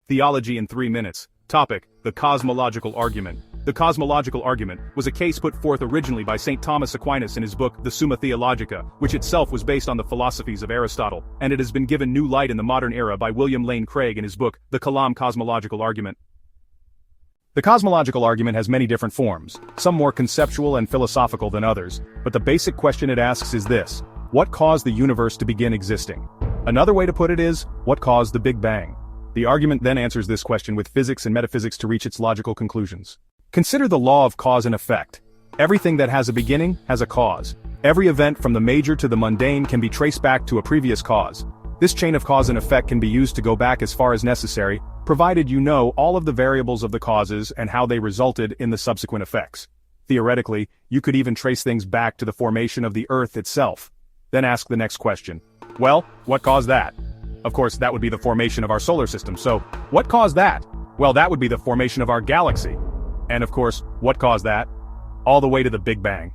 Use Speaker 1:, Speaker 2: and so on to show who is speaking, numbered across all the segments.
Speaker 1: Theology in 3 minutes. Topic: the Cosmological Argument. The Cosmological Argument was a case put forth originally by St. Thomas Aquinas in his book the Summa Theologica, which itself was based on the philosophies of Aristotle, and it has been given new light in the modern era by William Lane Craig in his book the Kalam Cosmological Argument. The cosmological argument has many different forms, some more conceptual and philosophical than others, but the basic question it asks is this: what caused the universe to begin existing? Another way to put it is, what caused the Big Bang? The argument then answers this question with physics and metaphysics to reach its logical conclusions. Consider the law of cause and effect. Everything that has a beginning has a cause. Every event from the major to the mundane can be traced back to a previous cause. This chain of cause and effect can be used to go back as far as necessary, provided you know all of the variables of the causes and how they resulted in the subsequent effects. Theoretically, you could even trace things back to the formation of the Earth itself. Then ask the next question. Well, what caused that? Of course, that would be the formation of our solar system, so what caused that? Well, that would be the formation of our galaxy. And of course, what caused that? All the way to the Big Bang.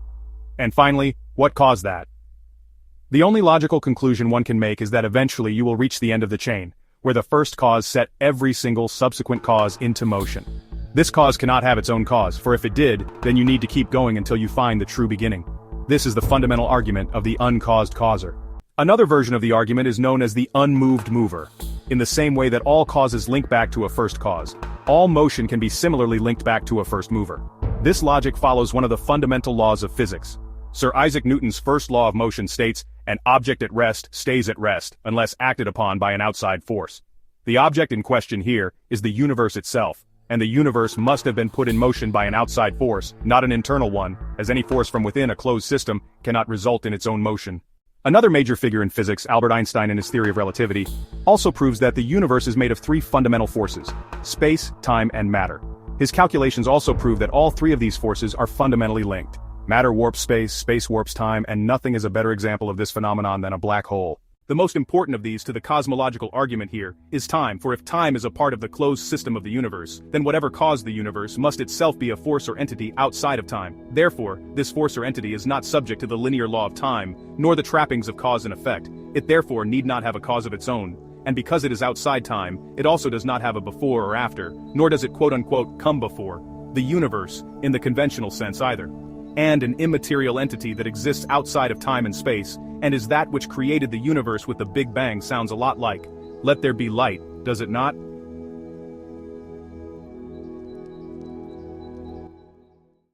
Speaker 1: And finally, what caused that? The only logical conclusion one can make is that eventually you will reach the end of the chain, where the first cause set every single subsequent cause into motion. This cause cannot have its own cause, for if it did, then you need to keep going until you find the true beginning. This is the fundamental argument of the Uncaused Causer. Another version of the argument is known as the Unmoved Mover. In the same way that all causes link back to a first cause, all motion can be similarly linked back to a first mover. This logic follows one of the fundamental laws of physics. Sir Isaac Newton's first law of motion states, an object at rest stays at rest unless acted upon by an outside force. The object in question here is the universe itself, and the universe must have been put in motion by an outside force, not an internal one, as any force from within a closed system cannot result in its own motion. Another major figure in physics, Albert Einstein in his theory of relativity, also proves that the universe is made of 3 fundamental forces: space, time, and matter. His calculations also prove that all 3 of these forces are fundamentally linked. Matter warps space, space warps time, and nothing is a better example of this phenomenon than a black hole. The most important of these to the cosmological argument here is time, for if time is a part of the closed system of the universe, then whatever caused the universe must itself be a force or entity outside of time. Therefore, this force or entity is not subject to the linear law of time, nor the trappings of cause and effect. It therefore need not have a cause of its own, and because it is outside time, it also does not have a before or after, nor does it quote-unquote come before the universe, in the conventional sense either. And an immaterial entity that exists outside of time and space, and is that which created the universe with the Big Bang sounds a lot like, let there be light, does it not?